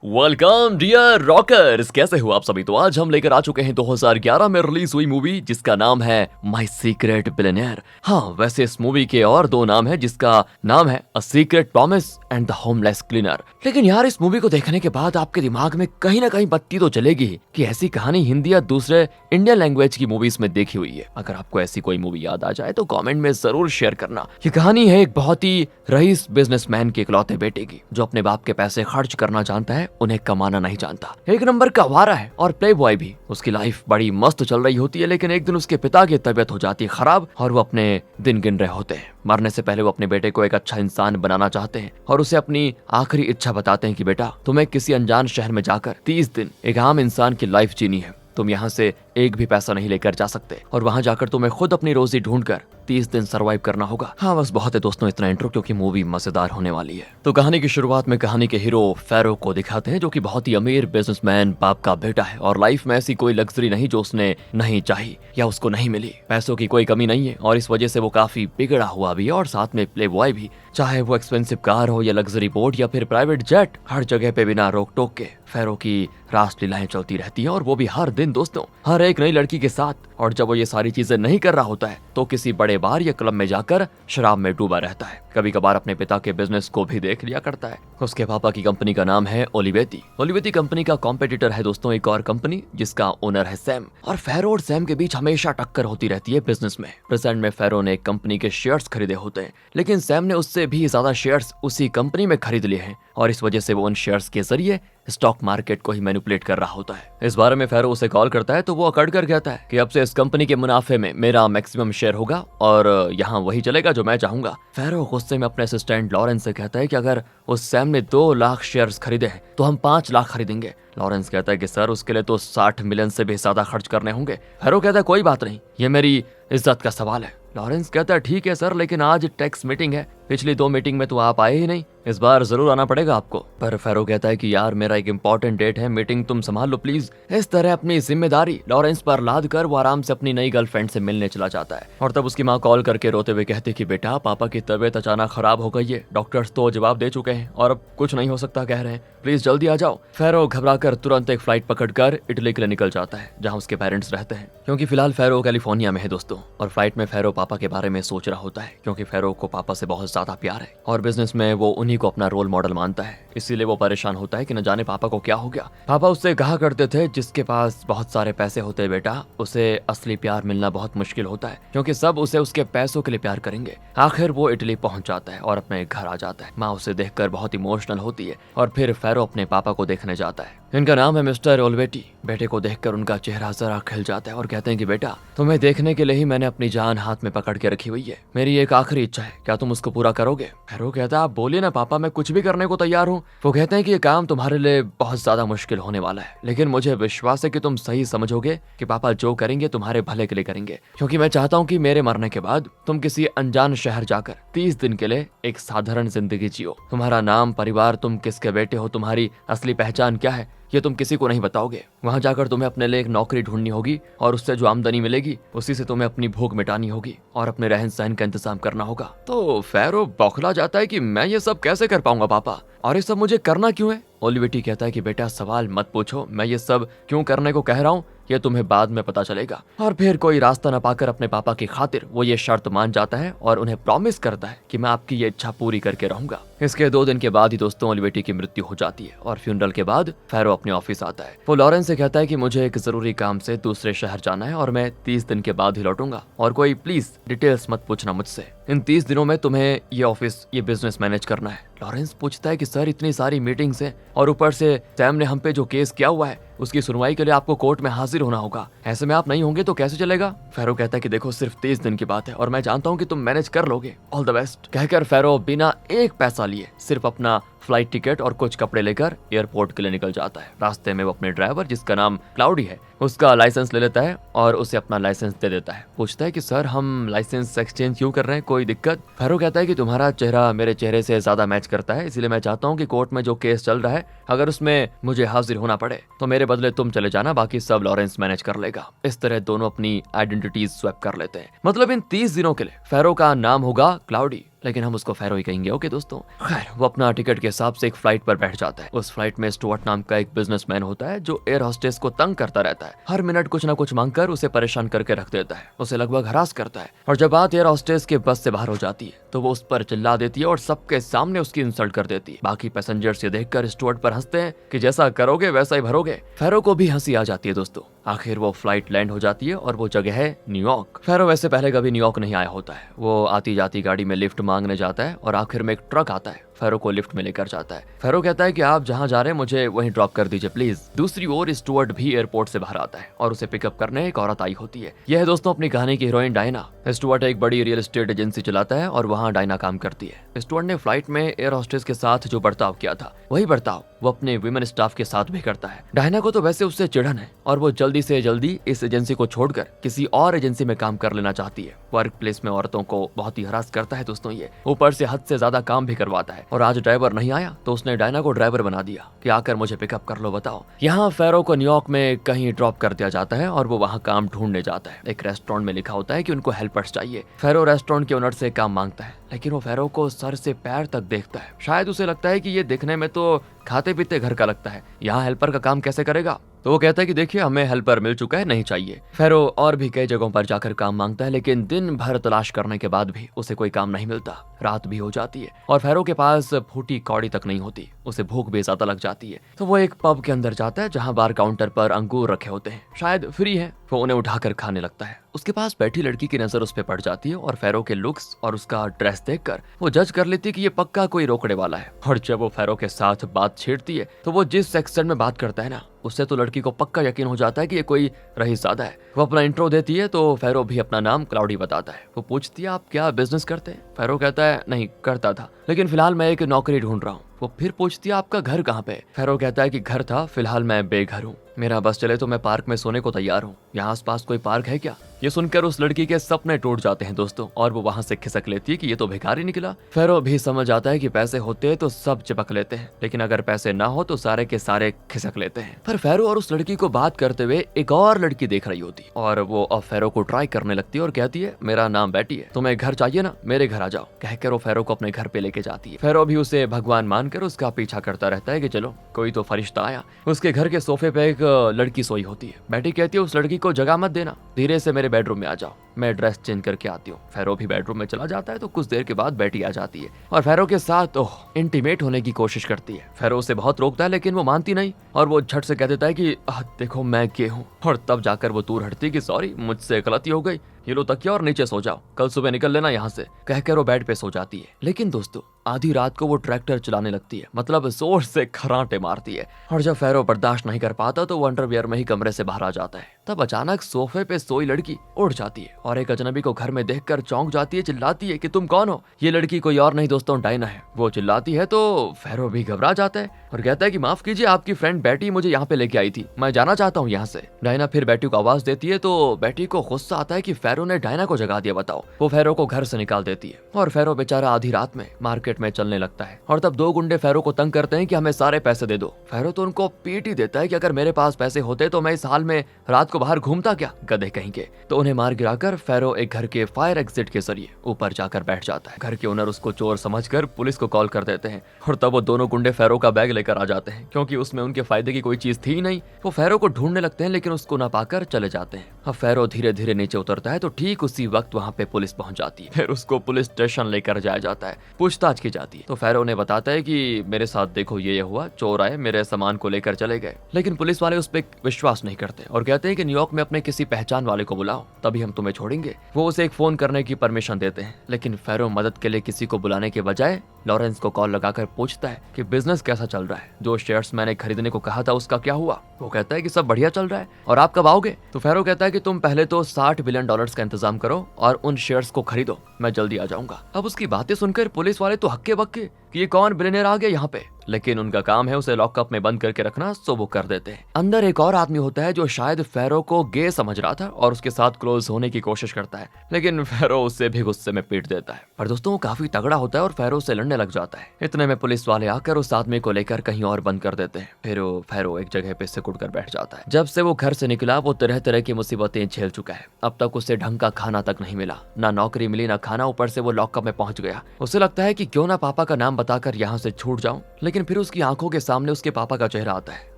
Welcome dear rockers, कैसे हो आप सभी। तो आज हम लेकर आ चुके हैं 2011 में रिलीज हुई मूवी जिसका नाम है माई सीक्रेट बिलियनेयर। हाँ, वैसे इस मूवी के और दो नाम है जिसका नाम है a secret promise and the homeless cleaner. लेकिन यार इस मूवी को देखने के बाद आपके दिमाग में कहीं ना कहीं बत्ती तो चलेगी कि ऐसी कहानी हिंदी या दूसरे इंडियन लैंग्वेज की मूवीज में देखी हुई है। अगर आपको ऐसी कोई मूवी याद आ जाए तो कमेंट में जरूर शेयर करना। ये कहानी है एक बहुत ही रईस बिजनेसमैन के इकलौते बेटे की जो अपने बाप के पैसे खर्च करना जानता है, उन्हें कमाना नहीं जानता। एक नंबर का आवारा है और प्ले बॉय भी। उसकी लाइफ बड़ी मस्त चल रही होती है, लेकिन एक दिन उसके पिता की तबीयत हो जाती है खराब और वो अपने दिन गिन रहे होते हैं। मरने से पहले वो अपने बेटे को एक अच्छा इंसान बनाना चाहते हैं और उसे अपनी आखिरी इच्छा बताते हैं कि बेटा तुम्हें किसी अनजान शहर में जाकर 30 दिन एक आम इंसान की लाइफ जीनी है। तुम यहाँ से एक भी पैसा नहीं लेकर जा सकते और वहाँ जाकर तुम्हें खुद अपनी रोजी ढूंढकर 30 दिन सरवाइव करना होगा। हाँ बस बहुत है दोस्तों, इतना इंट्रो क्योंकि मूवी मजेदार होने वाली है। तो कहानी की शुरुआत में कहानी के हीरो फेरो को दिखाते हैं जो कि बहुत ही अमीर बिजनेसमैन बाप का बेटा है और लाइफ में ऐसी कोई लग्जरी नहीं जो उसने नहीं चाही या उसको नहीं मिली। पैसों की कोई कमी नहीं है और इस वजह से वो काफी बिगड़ा हुआ भी है और साथ में प्ले बॉय भी। चाहे वो एक्सपेंसिव कार हो या लग्जरी बोट या फिर प्राइवेट जेट, हर जगह पे बिना रोक टोक के फेरो की रासलीलाएं चलती रहती है और वो भी हर दिन दोस्तों, हर एक नई लड़की के साथ। और जब वो ये सारी चीजें नहीं कर रहा होता है तो किसी बड़े बार या क्लब में जाकर शराब में डूबा रहता है। कभी कभार अपने पिता के बिजनेस को भी देख लिया करता है। उसके पापा की कंपनी का नाम है ओलिवेटी। ओलिवेटी कंपनी का कॉम्पिटिटर है दोस्तों एक और कंपनी जिसका ओनर है सैम। और फेरो और सैम के बीच हमेशा टक्कर होती रहती है बिजनेस में। प्रेजेंट में फेरो ने एक कंपनी के शेयर्स खरीदे होते हैं, लेकिन सैम ने उससे भी ज्यादा शेयर्स उसी कंपनी में खरीद लिए हैं और इस वजह से वो उन शेयर्स के जरिए स्टॉक मार्केट को ही मैनिपुलेट कर रहा होता है। इस बारे में फेरो उसे कॉल करता है तो वो अकड़ कर कहता है कि अब से इस कंपनी के मुनाफे में मेरा मैक्सिमम शेयर होगा और यहाँ वही चलेगा जो मैं चाहूंगा। फेरो गुस्से में अपने असिस्टेंट लॉरेंस से कहता है कि अगर उस सैम ने 2 लाख शेयर्स खरीदे हैं तो हम 5 लाख खरीदेंगे। लॉरेंस कहता है कि सर उसके लिए तो 60 मिलियन से भी ज्यादा खर्च करने होंगे। फेरो कहता है कोई बात नहीं, ये मेरी इज्जत का सवाल है। लॉरेंस कहता है ठीक है सर, लेकिन आज टैक्स मीटिंग है, पिछली 2 मीटिंग में तो आप आए ही नहीं, इस बार जरूर आना पड़ेगा आपको। पर फेरो कहता है कि यार मेरा एक इंपॉर्टेंट डेट है, मीटिंग तुम संभाल लो प्लीज। इस तरह अपनी जिम्मेदारी लॉरेंस पर लाद कर वो आराम से अपनी नई गर्लफ्रेंड से मिलने चला जाता है। और तब उसकी माँ कॉल करके रोते हुए कहती कि बेटा पापा की तबीयत अचानक खराब हो गई है, डॉक्टर्स तो जवाब दे चुके हैं और अब कुछ नहीं हो सकता कह रहे हैं, प्लीज जल्दी आ जाओ। फेरो घबराकर तुरंत एक फ्लाइट पकड़कर इटली के लिए निकल जाता है जहाँ उसके पेरेंट्स रहते हैं, क्योंकि फिलहाल फेरो कैलिफोर्निया में है दोस्तों। और फ्लाइट में फेरो पापा के बारे में सोच रहा होता है क्योंकि फेरो को पापा से बहुत ज्यादा प्यार है और बिजनेस में वो उन्हीं को अपना रोल मॉडल मानता है। इसीलिए वो परेशान होता है कि न जाने पापा को क्या हो गया। पापा उससे कहा करते थे जिसके पास बहुत सारे पैसे होते हैं बेटा, उसे असली प्यार मिलना बहुत मुश्किल होता है क्योंकि सब उसे उसके पैसों के लिए प्यार करेंगे। आखिर वो इटली पहुंच जाता है और अपने घर आ जाता है। माँ उसे देखकर बहुत इमोशनल होती है और फिर फेरो अपने पापा को देखने जाता है। इनका नाम है मिस्टर ओलिवेटी। बेटे को देखकर उनका चेहरा जरा खिल जाता है और कहते हैं कि बेटा तुम्हें देखने के लिए ही मैंने अपनी जान हाथ में पकड़ के रखी हुई है, मेरी एक आखिरी इच्छा है, क्या तुम उसको पूरा करोगे। फेरो कहता है आप बोलिए ना पापा, मैं कुछ भी करने को तैयार हूँ। वो कहते हैं कि ये काम तुम्हारे लिए बहुत ज्यादा मुश्किल होने वाला है, लेकिन मुझे विश्वास है कि तुम सही समझोगे कि पापा जो करेंगे तुम्हारे भले के लिए करेंगे, क्योंकि मैं चाहता हूँ कि मेरे मरने के बाद तुम किसी अनजान शहर जाकर 30 दिन के लिए एक साधारण जिंदगी जियो। तुम्हारा नाम, परिवार, तुम किसके बेटे हो, तुम्हारी असली पहचान क्या है, ये तुम किसी को नहीं बताओगे। वहां जाकर तुम्हें अपने लिए एक नौकरी ढूंढनी होगी और उससे जो आमदनी मिलेगी उसी से तुम्हें अपनी भूख मिटानी होगी और अपने रहन सहन का इंतजाम करना होगा। तो फेरो बौखला जाता है कि मैं ये सब कैसे कर पाऊंगा पापा, और ये सब मुझे करना क्यों है। ओलिवेटी कहता है कि बेटा सवाल मत पूछो, मैं ये सब क्यों करने को कह रहा हूँ ये तुम्हें बाद में पता चलेगा। और फिर कोई रास्ता न पाकर अपने पापा की खातिर वो ये शर्त मान जाता है और उन्हें प्रॉमिस करता है कि मैं आपकी ये इच्छा पूरी करके रहूंगा। इसके 2 दिन के बाद ही दोस्तों ओलिवेटी की मृत्यु हो जाती है और फ्यूनरल के बाद फेरो अपने ऑफिस आता है। वो लॉरेंस से कहता है कि मुझे एक जरूरी काम से दूसरे शहर जाना है और मैं 30 दिन के बाद ही लौटूंगा और कोई प्लीज डिटेल्स मत पूछना मुझसे। इन 30 दिनों में तुम्हें ये ऑफिस, ये बिजनेस मैनेज करना है। लॉरेंस पूछता है कि सर इतनी सारी मीटिंग्स हैं और ऊपर से सैम ने हम पे जो केस किया हुआ है उसकी सुनवाई के लिए आपको कोर्ट में हाजिर होना होगा, ऐसे में आप नहीं होंगे तो कैसे चलेगा। फेरो कहता है कि देखो सिर्फ 30 दिन की बात है और मैं जानता हूँ कि तुम मैनेज कर लोगे, ऑल द बेस्ट। कहकर फेरो बिना एक पैसा लिए सिर्फ अपना फ्लाइट टिकट और कुछ कपड़े लेकर एयरपोर्ट के लिए निकल जाता है। रास्ते में वो अपने ड्राइवर जिसका नाम क्लाउडी है उसका लाइसेंस ले लेता है और उसे अपना लाइसेंस दे देता है। पूछता है कि सर हम लाइसेंस एक्सचेंज क्यों कर रहे हैं, कोई दिक्कत। फेरो कहता है कि तुम्हारा चेहरा मेरे चेहरे से ज्यादा मैच करता है, इसलिए मैं चाहता हूँ कि कोर्ट में जो केस चल रहा है अगर उसमें मुझे हाजिर होना पड़े तो मेरे बदले तुम चले जाना, बाकी सब लॉरेंस मैनेज कर लेगा। इस तरह दोनों अपनी आइडेंटिटीज स्वैप कर लेते हैं। मतलब इन 30 दिनों के लिए फेरो का नाम होगा क्लाउडी लेकिन हम उसको फेरो ही कहेंगे, ओके दोस्तों। खैर, वो अपना टिकट के हिसाब से एक फ्लाइट पर बैठ जाता है। उस फ्लाइट में स्टुअर्ट नाम का एक बिजनेसमैन होता है जो एयर होस्टेस को तंग करता रहता है। हर मिनट कुछ ना कुछ मांगकर उसे परेशान करके रख देता है, उसे लगभग हरास करता है। और जब बात एयर होस्टेस के बस से बाहर हो जाती है तो वो उस पर चिल्ला देती है और सबके सामने उसकी इंसल्ट कर देती है। बाकी पैसेंजर्स ये देखकर स्टुअर्ट पर हंसते हैं कि जैसा करोगे वैसा ही भरोगे। फेरो को भी हंसी आ जाती है दोस्तों। आखिर वो फ्लाइट लैंड हो जाती है और वो जगह है न्यूयॉर्क। फेरो वैसे पहले कभी न्यूयॉर्क नहीं आया होता है। वो आती जाती गाड़ी में लिफ्ट मांगने जाता है और आखिर में एक ट्रक आता है, फेरो को लिफ्ट में लेकर जाता है। फेरो कहता है कि आप जहां जा रहे हैं मुझे वहीं ड्रॉप कर दीजिए प्लीज। दूसरी ओर स्टुअर्ट भी एयरपोर्ट से बाहर आता है और उसे पिकअप करने एक औरत आई होती है। यह है दोस्तों अपनी कहानी की हीरोइन डायना। स्टुअर्ट एक बड़ी रियल एस्टेट एजेंसी चलाता है और वहां डायना काम करती है। स्टुअर्ट ने फ्लाइट में एयर होस्टेस के साथ जो बर्ताव किया था वही बर्ताव वो अपने विमेन स्टाफ के साथ भी करता है। डायना को तो वैसे उससे चिढ़न है और वो जल्दी से जल्दी इस एजेंसी को छोड़कर किसी और एजेंसी में काम कर लेना चाहती है। वर्क प्लेस में औरतों को बहुत ही हरास करता है दोस्तों ये, ऊपर से हद से ज्यादा काम भी करवाता है। और आज ड्राइवर नहीं आया तो उसने डायना को ड्राइवर बना दिया कि आकर मुझे पिकअप कर लो बताओ। यहाँ फेरो को न्यूयॉर्क में कहीं ड्रॉप कर दिया जाता है और वो वहाँ काम ढूंढने जाता है। एक रेस्टोरेंट में लिखा होता है कि उनको हेल्पर्स चाहिए। फेरो रेस्टोरेंट के ओनर से काम मांगता है लेकिन वो फेरो को सर से पैर तक देखता है। शायद उसे लगता है कि ये दिखने में तो खाते पीते घर का लगता है, यहाँ हेल्पर का काम कैसे करेगा। तो वो कहता है कि देखिए हमें हेल्पर मिल चुका है, नहीं चाहिए। फेरो और भी कई जगहों पर जाकर काम मांगता है लेकिन दिन भर तलाश करने के बाद भी उसे कोई काम नहीं मिलता। रात भी हो जाती है और फेरो के पास फूटी कौड़ी तक नहीं होती, उसे भूख भी ज्यादा लग जाती है। तो वो एक पब के अंदर जाता है जहाँ बार काउंटर पर अंगूर रखे होते हैं, शायद फ्री है। वो उन्हें उठाकर खाने लगता है। उसके पास बैठी लड़की की नजर उस पर पड़ जाती है और फेरो के लुक्स और उसका ड्रेस देखकर वो जज कर लेती है कि ये पक्का कोई रोकड़े वाला है। और जब वो फेरो के साथ बात छेड़ती है तो वो जिस एक्सेंट में बात करता है ना, उससे तो लड़की को पक्का यकीन हो जाता है कि ये कोई रईसज़ादा है। वो अपना इंट्रो देती है तो फेरो भी अपना नाम क्लाउडी बताता है। वो पूछती है आप क्या बिजनेस करते हैं? फेरो कहता है नहीं करता था लेकिन फिलहाल मैं एक नौकरी ढूंढ रहा हूँ। वो फिर पूछती है आपका घर कहाँ पे? फेरो कहता है कि घर था, फिलहाल मैं बेघर हूँ। मेरा बस चले तो मैं पार्क में सोने को तैयार हूँ। यहाँ आसपास कोई पार्क है क्या? ये सुनकर उस लड़की के सपने टूट जाते हैं दोस्तों और वो वहाँ से खिसक लेती है कि ये तो भिखारी निकला। फेरो भी समझ आता है कि पैसे होते तो सब चिपक लेते हैं लेकिन अगर पैसे ना हो तो सारे के सारे खिसक लेते हैं। पर फेरो और उस लड़की को बात करते हुए एक और लड़की देख रही होती और वो अब फेरो को ट्राई करने लगती है और कहती है मेरा नाम बेटी है, तुम्हें घर चाहिए ना, मेरे घर आ जाओ। कहकर वो फेरो को अपने घर पे लेके जाती है। फेरो भी उसे भगवान मानकर उसका पीछा करता रहता है कि चलो कोई तो फरिश्ता आया। उसके घर के सोफे पे एक लड़की सोई होती है। बेटी कहती है उस लड़की को जगह मत देना, धीरे से मेरे बेडरूम में आ जाओ, मैं ड्रेस चेंज करके आती हूँ। फेरो भी बेडरूम में चला जाता है तो कुछ देर के बाद बेटी आ जाती है और फेरो के साथ इंटीमेट होने की कोशिश करती है। फेरो उसे बहुत रोकता है लेकिन वो मानती नहीं और वो झट से कह देता है कि देखो मैं गे हूँ। और तब जाकर वो दूर हटती कि सॉरी मुझसे गलती हो गई, ये लो तकिया और नीचे सो जाओ, कल सुबह निकल लेना यहाँ से। कहकर वो बेड पे सो जाती है। लेकिन दोस्तों आधी रात को वो ट्रैक्टर चलाने लगती है, मतलब जोर से खराटे मारती है। और जब फेरो बर्दाश्त नहीं कर पाता तो वो अंडरवियर में ही कमरे से बाहर आ जाता है। तब अचानक सोफे पे सोई लड़की उठ जाती है और एक अजनबी को घर में देखकर चौंक जाती है, चिल्लाती है कि तुम कौन हो? ये लड़की कोई और नहीं दोस्तों डायना है। वो चिल्लाती है तो फेरो भी घबरा जाता है और कहता है कि माफ कीजिए आपकी फ्रेंड बेटी मुझे यहाँ पे लेके आई थी, मैं जाना चाहता हूँ यहाँ से। डायना फिर बेटी को आवाज देती है तो बेटी को गुस्सा आता है कि फेरो ने डायना को जगा दिया बताओ। वो फेरो को घर से निकाल देती है और फेरो बेचारा आधी रात में मार्केट में चलने लगता है। और तब दो गुंडे फेरो को तंग करते हैं कि हमें सारे पैसे दे दो। फेरो तो उनको पीट ही देता है कि अगर मेरे पास पैसे होते तो मैं इस हाल में रात को बाहर घूमता क्या, गधे कहेंगे। तो उन्हें मार गिराकर फेरो एक घर के फायर एग्जिट के जरिए ऊपर जाकर बैठ जाता है। घर के ओनर उसको चोर समझकर पुलिस को कॉल कर देते हैं और तब वो दोनों गुंडे फेरो का बैग लेकर आ जाते हैं क्योंकि उसमें उनके फायदे की कोई चीज थी ही नहीं। वो फेरो को ढूंढने लगते हैं लेकिन उसको ना पाकर चले जाते हैं। अब फेरो धीरे धीरे नीचे उतरता है तो ठीक उसी वक्त वहाँ पे पुलिस पहुंच जाती है। फिर उसको पुलिस स्टेशन लेकर जाया जाता है, पूछताछ की जाती है। तो फेरो ने बताता है कि मेरे साथ देखो ये हुआ, चोर आए मेरे सामान को लेकर चले गए। लेकिन पुलिस वाले उस पर विश्वास नहीं करते और कहते हैं कि न्यूयॉर्क में अपने किसी पहचान वाले को बुलाओ तभी हम तुम्हें छोड़ेंगे। वो उसे एक फोन करने की परमिशन देते हैं लेकिन फेरो मदद के लिए किसी को बुलाने के बजाय लॉरेंस को कॉल लगाकर पूछता है कि बिजनेस कैसा चल रहा है, जो शेयर्स मैंने खरीदने को कहा था उसका क्या हुआ। वो कहता है कि सब बढ़िया चल रहा है और आप कब आओगे। तो फेरो कहता है कि तुम पहले तो $60 बिलियन का इंतजाम करो और उन शेयर्स को खरीदो, मैं जल्दी आ जाऊंगा। अब उसकी बातें सुनकर पुलिस वाले तो हक्के बक्के कि ये कौन बिलियनर आ गया यहाँ पे। लेकिन उनका काम है उसे लॉकअप में बंद करके रखना, सो वो कर देते हैं। अंदर एक और आदमी होता है जो शायद फेरो को गे समझ रहा था और उसके साथ क्लोज होने की कोशिश करता है, लेकिन फेरो उससे भी गुस्से में पीट देता है। पर दोस्तों वो काफी तगड़ा होता है और फेरो से लड़ने लग जाता है। इतने में पुलिस वाले आकर उस आदमी को लेकर कहीं और बंद कर देते हैं। फिर फेरो एक जगह पे सिकुड़ कर बैठ जाता है। जब से वो घर से निकला वो तरह तरह की मुसीबतें झेल चुका है। अब तक उसे ढंग का खाना तक नहीं मिला, ना नौकरी मिली ना खाना, ऊपर से वो लॉकअप में पहुंच गया। उसे लगता है कि क्यों ना पापा का नाम बताकर यहाँ से छूट जाऊं, लेकिन फिर उसकी आंखों के सामने उसके पापा का चेहरा आता है।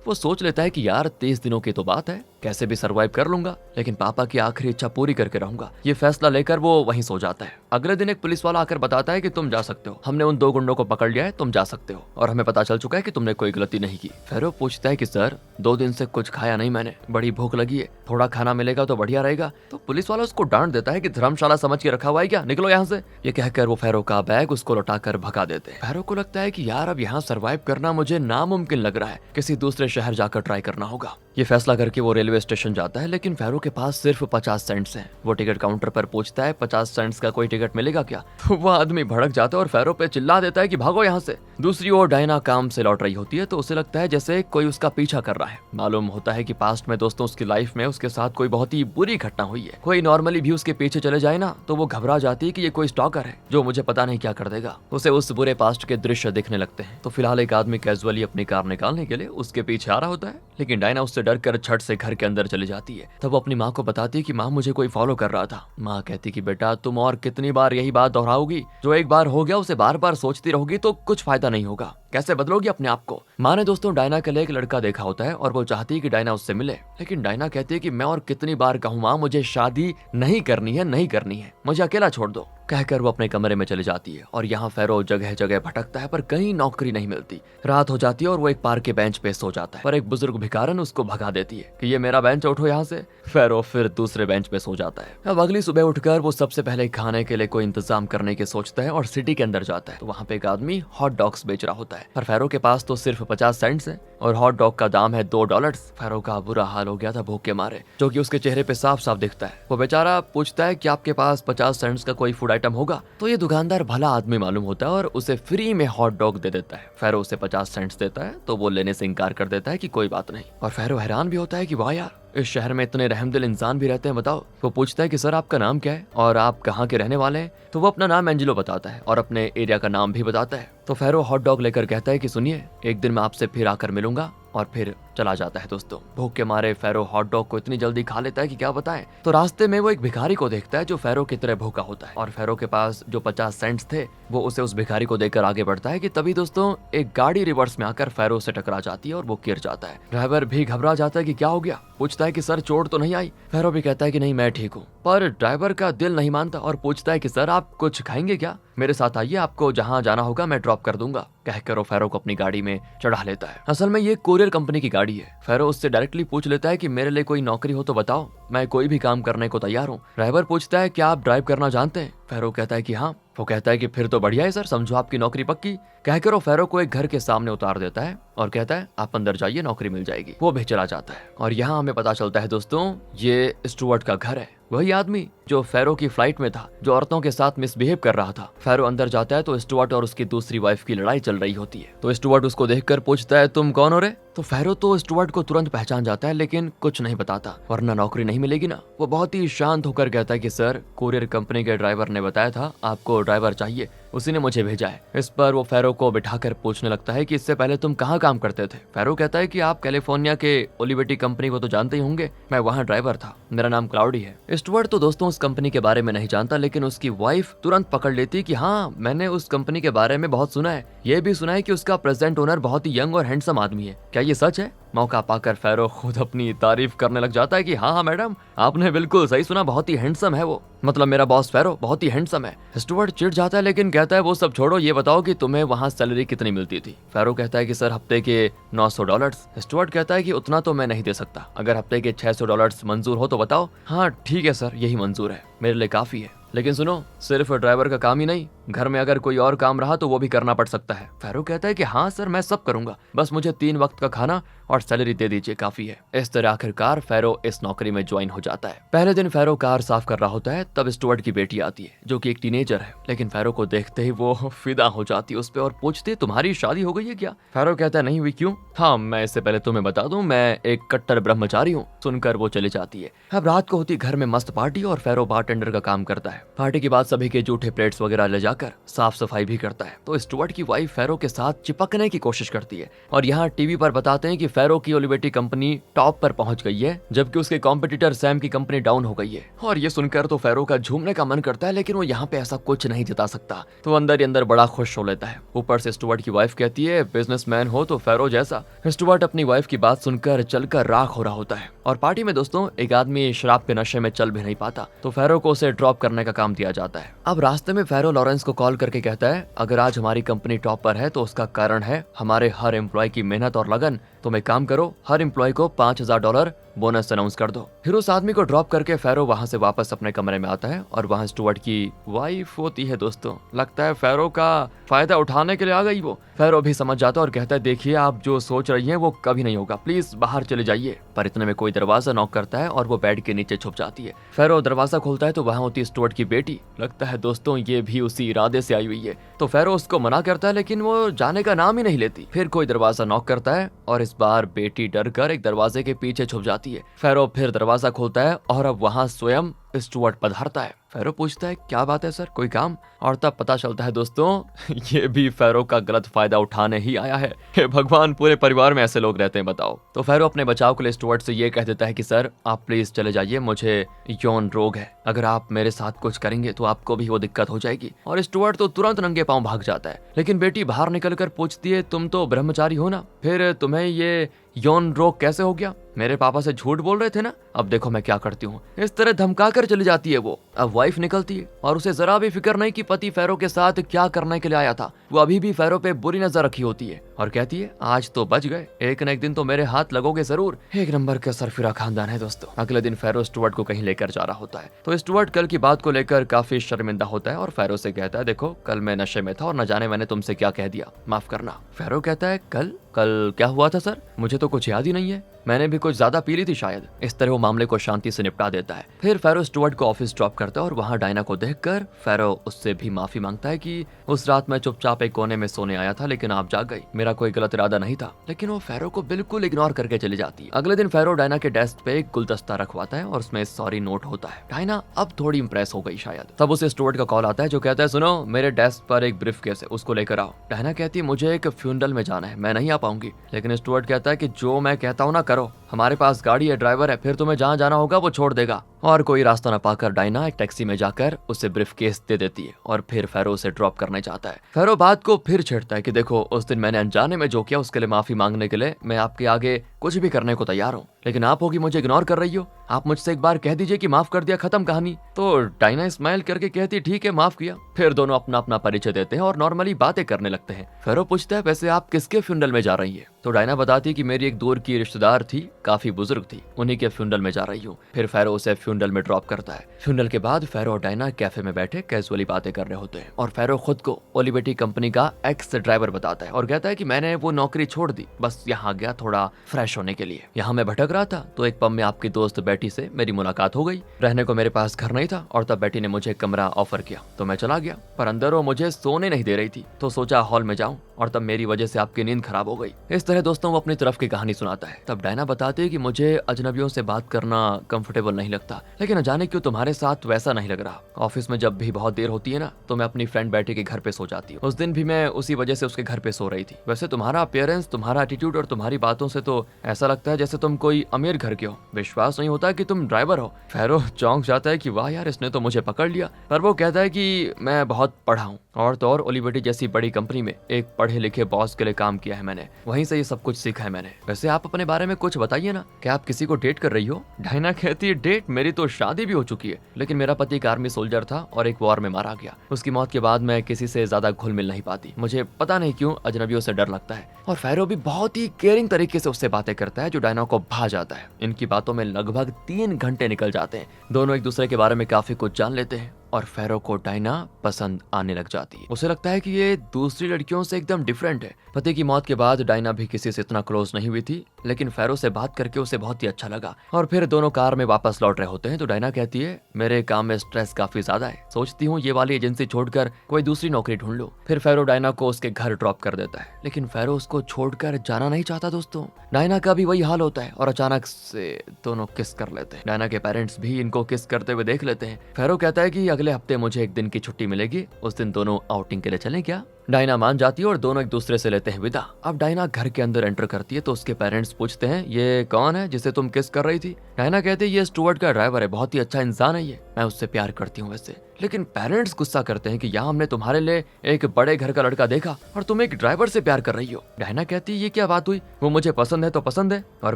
वो सोच लेता है कि यार 30 दिनों की तो बात है, कैसे भी सरवाइव कर लूंगा, लेकिन पापा की आखिरी इच्छा पूरी करके रहूंगा। ये फैसला लेकर वो वहीं सो जाता है। अगले दिन एक पुलिस वाला आकर बताता है कि तुम जा सकते हो, हमने उन 2 गुंडों को पकड़ लिया है, तुम जा सकते हो और हमें पता चल चुका है कि तुमने कोई गलती नहीं की। फेरो पूछता है कि सर 2 दिन से कुछ खाया नहीं मैंने, बड़ी भूख लगी है, थोड़ा खाना मिलेगा तो बढ़िया रहेगा। तो पुलिस वाला उसको डांट देता है कि धर्मशाला समझ के रखा हुआ है क्या, निकलो यहाँ से। ये कहकर वो फेरो का बैग उसको लौटाकर भगा देते हैं। फेरो को लगता है कि यार अब यहाँ सरवाइव करना मुझे नामुमकिन लग रहा है, किसी दूसरे शहर जाकर ट्राई करना होगा। ये फैसला करके वो रेलवे स्टेशन जाता है, लेकिन फेरो के पास सिर्फ 50 सेंट्स हैं। वो टिकट काउंटर पर पूछता है 50 सेंट्स का कोई टिकट मिलेगा क्या? तो वो आदमी भड़क जाता है और फेरो पे चिल्ला देता है कि भागो यहाँ से। दूसरी ओर डायना काम से लौट रही होती है तो उसे लगता है जैसे कोई उसका पीछा कर रहा है। मालूम होता है कि पास्ट में दोस्तों उसकी लाइफ में उसके साथ कोई बहुत ही बुरी घटना हुई है। कोई नॉर्मली भी उसके पीछे चले जाए ना तो वो घबरा जाती है कि ये कोई स्टॉकर है जो मुझे पता नहीं क्या कर देगा। उसे उस बुरे पास्ट के दृश्य दिखने लगते हैं। तो फिलहाल एक आदमी कैजुअली अपनी कार निकालने के लिए उसके पीछे आ रहा होता है, लेकिन डायना उससे डर कर छट से घर के अंदर चली जाती है। तब वो अपनी माँ को बताती है कि माँ मुझे कोई फॉलो कर रहा था। माँ कहती कि बेटा तुम और कितनी बार यही बात दोहराओगी, जो एक बार हो गया उसे बार बार सोचती रहोगी तो कुछ फायदा नहीं होगा, कैसे बदलोगी अपने आप को। माँ ने दोस्तों डायना के लिए एक लड़का देखा होता है और वो चाहती है कि डायना उससे मिले, लेकिन डायना कहती है कि मैं और कितनी बार कहूँ माँ मुझे शादी नहीं करनी है, नहीं करनी है, मुझे अकेला छोड़ दो। कहकर वो अपने कमरे में चली जाती है और यहाँ फेरो जगह जगह भटकता है पर कहीं नौकरी नहीं मिलती। रात हो जाती है और वो एक पार्क के बेंच पे सो जाता है, पर एक बुजुर्ग भिखारन उसको भगा देती है कि ये मेरा बेंच, उठो यहाँ से। फेरो फिर दूसरे बेंच पे सो जाता है। अब अगली सुबह उठकर वो सबसे पहले खाने के लिए कोई इंतजाम करने की सोचता है और सिटी के अंदर जाता है। तो वहाँ पे एक आदमी हॉट डॉग्स बेच रहा होता है, पर फेरो के पास तो सिर्फ 50 सेंट्स है और हॉट डॉग का दाम है $2। फेरो का बुरा हाल हो गया था भूख के मारे, जो कि उसके चेहरे पे साफ साफ दिखता है। वो बेचारा पूछता है कि आपके पास 50 सेंट्स का कोई फूड आइटम होगा? तो ये दुकानदार भला आदमी मालूम होता है और उसे फ्री में हॉट डॉग दे देता है। फेरो उसे 50 सेंट्स देता है तो वो लेने से इनकार कर देता है कि कोई बात नहीं। और फेरो हैरान भी होता है कि वाह यार, इस शहर में इतने रहमदिल इंसान भी रहते हैं, बताओ। वो पूछता है कि सर आपका नाम क्या है और आप कहाँ के रहने वाले हैं? तो वो अपना नाम एंजेलो बताता है और अपने एरिया का नाम भी बताता है। तो फेरो हॉट डॉग लेकर कहता है कि सुनिए, एक दिन मैं आपसे फिर आकर मिलूंगा, और फिर चला जाता है। दोस्तों भूख के मारे फेरो हॉट डॉग को इतनी जल्दी खा लेता है कि क्या बताएं। तो रास्ते में वो एक भिखारी को देखता है जो फेरो की तरह भूखा होता है और फेरो के पास जो 50 सेंट्स थे वो उसे उस भिखारी को देकर आगे बढ़ता है कि तभी दोस्तों एक गाड़ी रिवर्स में आकर फेरो से टकरा जाती है और वो गिर जाता है। ड्राइवर भी घबरा जाता है कि क्या हो गया, पूछता है कि सर चोट तो नहीं आई? फेरो भी कहता है कि नहीं मैं ठीक हूँ, पर ड्राइवर का दिल नहीं मानता और पूछता है कि सर आप कुछ खाएंगे क्या? मेरे साथ आइए, आपको जहाँ जाना होगा मैं ड्रॉप कर दूंगा। कहकर वो फेरो को अपनी गाड़ी में चढ़ा लेता है। असल में ये कोरियर कंपनी की गाड़ी है। फेरो उससे डायरेक्टली पूछ लेता है कि मेरे लिए कोई नौकरी हो तो बताओ, मैं कोई भी काम करने को तैयार हूँ। ड्राइवर पूछता है क्या आप ड्राइव करना जानते हैं? फेरो कहता है कि हाँ। वो कहता है कि फिर तो बढ़िया है सर, समझो आपकी नौकरी पक्की। कहकर वो फेरो को एक घर के सामने उतार देता है और कहता है आप अंदर जाइए, नौकरी मिल जाएगी। वो भी चला जाता है और यहाँ हमें पता चलता है दोस्तों ये स्टुअर्ट का घर है। वही आदमी जो फेरो की फ्लाइट में था, जो औरतों के साथ मिसबिहेव कर रहा था। फेरो अंदर जाता है तो स्टुअर्ट और उसकी दूसरी वाइफ की लड़ाई चल रही होती है। तो स्टुअर्ट उसको देखकर पूछता है तुम कौन हो रे? तो फेरो तो स्टुअर्ट को तुरंत पहचान जाता है लेकिन कुछ नहीं बताता, वरना नौकरी नहीं मिलेगी ना। वो बहुत ही शांत होकर कहता है कि सर कोरियर कंपनी के ड्राइवर ने बताया था आपको ड्राइवर चाहिए, उसी ने मुझे भेजा है। इस पर वो फेरो को बिठाकर पूछने लगता है कि इससे पहले तुम कहाँ काम करते थे? फेरो कहता है कि आप कैलिफोर्निया के ओलिवेटी कंपनी को तो जानते ही होंगे, मैं वहाँ ड्राइवर था, मेरा नाम क्लाउडी है। स्टुअर्ट तो दोस्तों उस कंपनी के बारे में नहीं जानता, लेकिन उसकी वाइफ तुरंत पकड़ लेती कि हाँ मैंने उस कंपनी के बारे में बहुत सुना है, ये भी सुना है कि उसका प्रेजेंट ओनर बहुत ही यंग और हैंडसम आदमी है, क्या ये सच है? मौका पाकर फेरो खुद अपनी तारीफ करने लग जाता है कि हाँ हाँ मैडम आपने बिल्कुल सही सुना, बहुत ही हैंडसम है वो, मतलब मेरा बॉस फेरो बहुत ही हैंडसम है। स्टुअर्ट चिढ़ जाता है लेकिन कहता है वो सब छोड़ो, ये बताओ कि तुम्हें वहाँ सैलरी कितनी मिलती थी? फेरो कहता है कि सर हफ्ते के $900। स्टुअर्ट कहता है कि उतना तो मैं नहीं दे सकता, अगर हफ्ते के $600 मंजूर हो तो बताओ। हाँ ठीक है सर, यही मंजूर है, मेरे लिए काफी है, लेकिन सुनो सिर्फ ड्राइवर का काम ही नहीं, घर में अगर कोई और काम रहा तो वो भी करना पड़ सकता है। फेरो कहता है कि हाँ सर मैं सब करूंगा, बस मुझे 3 वक्त का खाना और सैलरी दे दीजिए, काफी है। इस तरह आखिरकार फेरो इस नौकरी में ज्वाइन हो जाता है। पहले दिन फेरो कार साफ कर रहा होता है तब स्टुअर्ट की बेटी आती है जो कि एक टीनेजर है, लेकिन फेरो को देखते ही वो फिदा हो जाती है उस पे और पूछती तुम्हारी शादी हो गई है क्या? फेरो कहता है नहीं हुई। क्यों? हाँ, मैं इससे पहले तुम्हें बता दूं, मैं एक कट्टर ब्रह्मचारी हूँ। सुनकर वो चली जाती है। अब रात को होती घर में मस्त पार्टी और फेरो बारटेंडर का काम करता है। पार्टी के बाद सभी के जूठे प्लेट्स वगैरह ले जाकर साफ सफाई भी करता है। तो स्टुअर्ट की वाइफ फेरो के साथ चिपकने की कोशिश करती है और यहाँ टीवी पर बताते हैं कि फेरो की ओलिवेटी कंपनी टॉप पर पहुंच गई है, जबकि उसके कॉम्पिटिटर सैम की कंपनी डाउन हो गई है। और ये सुनकर तो फेरो का झूमने का मन करता है, लेकिन वो यहाँ पे ऐसा कुछ नहीं जता सकता, तो अंदर ही अंदर बड़ा खुश हो लेता है। ऊपर से स्टुअर्ट की वाइफ कहती है बिजनेसमैन हो तो फेरो जैसा। स्टुअर्ट अपनी वाइफ की बात सुनकर चलकर राख हो रहा होता है। और पार्टी में दोस्तों एक आदमी शराब के नशे में चल भी नहीं पाता, तो फेरो को उसे ड्रॉप करने का काम दिया जाता है। अब रास्ते में फेरो लॉरेंस को कॉल करके कहता है अगर आज हमारी कंपनी टॉप पर है तो उसका कारण है हमारे हर एम्प्लॉय की मेहनत और लगन। तुम एक काम करो, हर एम्प्लॉय को $5000 बोनस अनाउंस कर दो। फिर उस आदमी को ड्रॉप करके फेरो वहां से वापस अपने कमरे में आता है और वहां स्टुअर्ट की वाइफ होती है। दोस्तों लगता है फेरो का फायदा उठाने के लिए आ गई वो। फेरो भी समझ जाता है और कहता है देखिए आप जो सोच रही हैं वो कभी नहीं होगा, प्लीज बाहर चले जाइए। पर इतने में कोई दरवाजा नॉक करता है और वो बेड के नीचे छुप जाती है। फेरो दरवाजा खोलता है तो वहां होती है स्टुअर्ट की बेटी। लगता है दोस्तों ये भी उसी इरादे से आई हुई है, तो फेरो उसको मना करता है लेकिन वो जाने का नाम ही नहीं लेती। फिर कोई दरवाजा नॉक करता है और इस बार बेटी डर कर एक दरवाजे के पीछे छुप जाती है। फेरो फिर दरवाजा खोलता है और अब वहां स्वयं स्टुअर्ट पधारता है। फेरो पूछता है क्या बात है सर, कोई काम? और तब पता चलता है दोस्तों ये भी फेरो का गलत फायदा उठाने ही आया है। हे भगवान, पूरे परिवार में ऐसे लोग रहते हैं बताओ। तो फेरो अपने बचाव के लिए स्टुअर्ट से ये कह देता है कि सर आप प्लीज चले जाइए, मुझे यौन रोग है, अगर आप मेरे साथ कुछ करेंगे तो आपको भी वो दिक्कत हो जाएगी। और स्टुअर्ट तो तुरंत नंगे पांव भाग जाता है। लेकिन बेटी बाहर निकलकर पूछती है तुम तो ब्रह्मचारी हो ना, फिर तुम्हें ये यौन रोग कैसे हो गया? मेरे पापा से झूठ बोल रहे थे ना, अब देखो मैं क्या करती हूँ। इस तरह धमका कर चली जाती है वो। अब वाइफ निकलती है और उसे जरा भी फिक्र नहीं कि पति फेरो के साथ क्या करने के लिए आया था। वो अभी भी फेरो पे बुरी नजर रखी होती है और कहती है आज तो बच गए, एक न एक दिन तो मेरे हाथ लगोगे जरूर। एक नंबर का सरफिरा खानदान है दोस्तों। अगले दिन फेरो स्टुअर्ट को कहीं लेकर जा रहा होता है, तो स्टुअर्ट कल की बात को लेकर काफी शर्मिंदा होता है और फेरो से कहता है देखो कल मैं नशे में था और न जाने मैंने तुमसे क्या कह दिया, माफ करना। फेरो कहता है कल क्या हुआ था सर? मुझे तो कुछ याद ही नहीं है, मैंने भी कुछ ज्यादा पी ली थी शायद। इस तरह वो मामले को शांति से निपटा देता है। फिर फेरो स्टुअर्ट को ऑफिस ड्रॉप करता है और वहां डायना को देखकर फेरो उससे भी माफी मांगता है कि उस रात मैं चुपचाप एक कोने में सोने आया था लेकिन आप जाग गई, मेरा कोई गलत इरादा नहीं था। लेकिन वो फेरो को बिल्कुल इग्नोर करके चली जाती है। अगले दिन फेरो डायना के डेस्क पे एक गुलदस्ता रखवाता है और उसमें सॉरी नोट होता है। डायना अब थोड़ी इंप्रेस हो गई शायद। तब उसे स्टुअर्ट का कॉल आता है जो कहता है सुनो मेरे डेस्क पर एक ब्रीफ केस है, उसको लेकर आओ। डायना कहती है मुझे एक फ्यूनरल में जाना है, मैं नहीं आ पाऊंगी। लेकिन स्टुअर्ट कहता है कि जो मैं कहता हूँ ना करो, हमारे पास गाड़ी है, ड्राइवर है, फिर तुम्हें जहाँ जाना होगा वो छोड़ देगा। और कोई रास्ता न पाकर डायना एक टैक्सी में जाकर उसे ब्रीफ केस दे देती है और फिर फेरो उसे ड्रॉप करने चाहता है। फेरो बात को फिर छेड़ता है कि देखो उस दिन मैंने अनजाने में जो किया उसके लिए माफी मांगने के लिए मैं आपके आगे कुछ भी करने को तैयार हूँ, लेकिन आप होगी मुझे इग्नोर कर रही हो। आप मुझसे एक बार कह दीजिए कि माफ कर दिया, खत्म कहानी। तो डायना स्माइल करके कहती ठीक है माफ किया। फिर दोनों अपना अपना परिचय देते हैं और नॉर्मली बातें करने लगते हैं। फेरो पूछता है वैसे आप किसके फ्यूनरल में जा रही है? तो डायना बताती है कि मेरी एक दूर की रिश्तेदार थी, काफी बुजुर्ग थी, उन्हीं के फ्यूनरल में जा रही हूँ। फिर फेरो उसे फ्यूनरल में ड्रॉप करता है। फ्यूनरल के बाद फेरो और डायना कैफे में बैठे कैजुअली बातें कर रहे होते हैं और फेरो खुद को ओलिवेटी कंपनी का एक्स ड्राइवर बताता है और कहता है कि मैंने वो नौकरी छोड़ दी, बस यहाँ गया थोड़ा फ्रेश होने के लिए। यहाँ मैं भटक रहा था तो एक पब में आपकी दोस्त बेटी से मेरी मुलाकात हो गई। रहने को मेरे पास घर नहीं था और तब बेटी ने मुझे कमरा ऑफर किया तो मैं चला गया, पर अंदर वो मुझे सोने नहीं दे रही थी, तो सोचा हॉल में जाऊं और तब मेरी वजह से आपकी नींद खराब हो गई। इस तरह दोस्तों वो अपनी तरफ की कहानी सुनाता है। तब डायना बताती है कि मुझे अजनबियों से बात करना कंफर्टेबल नहीं लगता, लेकिन न जाने क्यों तुम्हारे साथ वैसा नहीं लग रहा। ऑफिस में जब भी बहुत देर होती है ना तो मैं अपनी फ्रेंड बेटी के घर पे सो जाती हूँ। उस दिन भी मैं उसी वजह से उसके घर पे सो रही थी। वैसे तुम्हारा अपीयरेंस, तुम्हारा एटीट्यूड और तुम्हारी बातों से तो ऐसा लगता है जैसे तुम कोई अमीर घर के हो। विश्वास नहीं होता कि तुम ड्राइवर हो। फेरो चौंक जाता है कि वाह यार इसने तो मुझे पकड़ लिया, पर वो कहता है कि मैं बहुत पढ़ा हूँ और तो और ओलिवेटी जैसी बड़ी कंपनी में एक पढ़े लिखे बॉस के लिए काम किया है मैंने, वहीं से ये सब कुछ सीखा है मैंने। वैसे आप अपने बारे में कुछ बताइए ना, क्या आप किसी को डेट कर रही हो? डायना कहती है डेट? मेरी तो शादी भी हो चुकी है, लेकिन मेरा पति एक आर्मी सोल्जर था और एक वॉर में मारा गया। उसकी मौत के बाद मैं किसी से ज्यादा घुल मिल नहीं पाती, मुझे पता नहीं क्यों अजनबियों से डर लगता है। और फेरो भी बहुत ही केयरिंग तरीके से उससे बातें करता है जो डायना को भा जाता है। इनकी बातों में लगभग 3 घंटे निकल जाते हैं। दोनों एक दूसरे के बारे में काफी कुछ जान लेते हैं और फेरो को डायना पसंद आने लग जाती है। उसे लगता है कि ये दूसरी लड़कियों से एकदम डिफरेंट है। पति की मौत के बाद डायना भी किसी से इतना क्लोज नहीं हुई थी, लेकिन फेरो से बात करके उसे बहुत ही अच्छा लगा। और फिर दोनों कार में वापस लौट रहे होते हैं तो डायना कहती है, मेरे काम में स्ट्रेस काफी ज्यादा है, सोचती हूँ ये वाली एजेंसी छोड़कर कोई दूसरी नौकरी ढूंढ लो। फिर फेरो डायना को उसके घर ड्रॉप कर देता है, लेकिन फेरो उसको छोड़कर जाना नहीं चाहता। दोस्तों, डायना का भी वही हाल होता है और अचानक से दोनों किस कर लेते हैं। डायना के पेरेंट्स भी इनको किस करते हुए देख लेते हैं। फेरो कहता है कि अगले हफ्ते मुझे एक दिन की छुट्टी मिलेगी, उस दिन दोनों आउटिंग के लिए चलें क्या? डायना मान जाती है और दोनों एक दूसरे से लेते हैं विदा। अब डायना घर के अंदर एंटर करती है तो उसके पेरेंट्स पूछते हैं, ये कौन है जिसे तुम किस कर रही थी? डायना कहती है, ये स्टुअर्ट का ड्राइवर है, बहुत ही अच्छा इंसान है ये, मैं उससे प्यार करती हूँ वैसे। लेकिन पेरेंट्स गुस्सा करते हैं कि यहाँ हमने तुम्हारे लिए एक बड़े घर का लड़का देखा और तुम एक ड्राइवर से प्यार कर रही हो। डायना कहती है, ये क्या बात हुई? वो मुझे पसंद है तो पसंद है और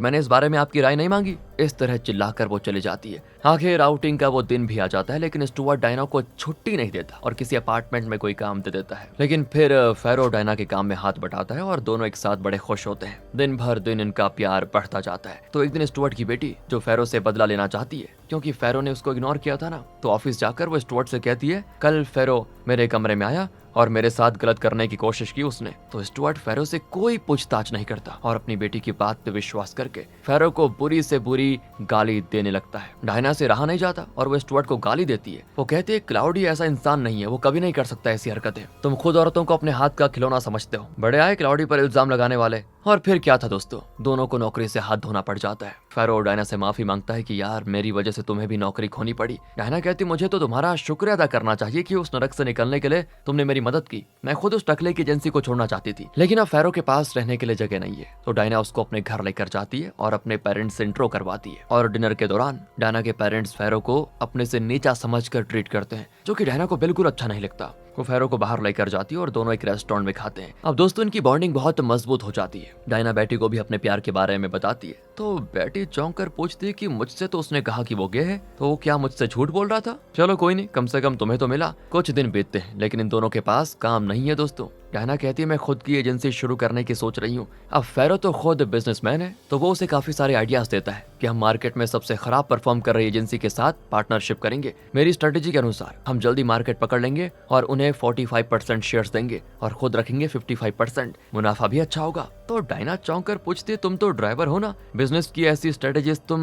मैंने इस बारे में आपकी राय नहीं मांगी। इस तरह चिल्लाकर वो चली जाती है। आखिर आउटिंग का वो दिन भी आ जाता है, लेकिन स्टुअर्ट डायना को छुट्टी नहीं देता और किसी अपार्टमेंट में कोई काम दे देता है। लेकिन फिर फेरो डायना के काम में हाथ बटाता है और दोनों एक साथ बड़े खुश होते हैं। दिन भर दिन इनका प्यार बढ़ता जाता है। तो एक दिन स्टुअर्ट की बेटी, जो फेरो से बदला लेना चाहती है क्योंकि फेरो ने उसको इग्नोर किया था ना, तो ऑफिस जाकर वो स्टुअर्ट से कहती है, कल फेरो मेरे कमरे में आया और मेरे साथ गलत करने की कोशिश की उसने। तो स्टुअर्ट फेरो से कोई पूछताछ नहीं करता और अपनी बेटी की बात पे विश्वास करके फेरो को बुरी से बुरी गाली देने लगता है। डायना से रहा नहीं जाता और वो स्टुअर्ट को गाली देती है। वो कहती है, क्लाउडी ऐसा इंसान नहीं है, वो कभी नहीं कर सकता ऐसी हरकतें। तुम खुद औरतों को अपने हाथ का खिलौना समझते हो। बड़े आए क्लाउडी पर इल्जाम लगाने वाले। और फिर क्या था दोस्तों, दोनों को नौकरी से हाथ धोना पड़ जाता है। फेरो डायना से माफी मांगता है कि यार मेरी वजह से तुम्हें भी नौकरी खोनी पड़ी। डायना कहती, मुझे तो तुम्हारा शुक्रिया अदा करना चाहिए कि उस नरक से निकलने के लिए तुमने मेरी मदद की। मैं खुद उस टकले की एजेंसी को छोड़ना चाहती थी, लेकिन अब फेरो के पास रहने के लिए जगह नहीं है। तो डायना उसको अपने घर लेकर जाती है और अपने पेरेंट्स से इंट्रो करवाती है। और डिनर के दौरान डायना के पेरेंट्स फेरो को अपने से नीचा समझकर ट्रीट करते हैं, जो कि डायना को बिल्कुल अच्छा नहीं लगता। वो फेरो को बाहर लेकर जाती है और दोनों एक रेस्टोरेंट में खाते हैं। अब दोस्तों, इनकी बॉन्डिंग बहुत मजबूत हो जाती है। डायना बेटी को भी अपने प्यार के बारे में बताती है तो बेटी चौंक कर पूछती है कि मुझसे तो उसने कहा कि वो गे है, तो वो क्या मुझसे झूठ बोल रहा था? चलो कोई नहीं, कम से कम तुम्हें तो मिला। कुछ दिन बीतते हैं, लेकिन इन दोनों के पास काम नहीं है दोस्तों। डायना कहती है, मैं खुद की एजेंसी शुरू करने की सोच रही हूँ। अब फेरो तो खुद बिजनेसमैन है, तो वो उसे काफी सारे आइडियाज देता है कि हम मार्केट में सबसे खराब परफॉर्म कर रही एजेंसी के साथ पार्टनरशिप करेंगे। मेरी स्ट्रेटेजी के अनुसार हम जल्दी मार्केट पकड़ लेंगे और उन्हें 45% शेयर्स देंगे और खुद रखेंगे 55%। मुनाफा भी अच्छा होगा। तो डायना चौंक कर पूछती है, तुम तो ड्राइवर हो ना, बिजनेस की ऐसी स्ट्रेटेजीज तुम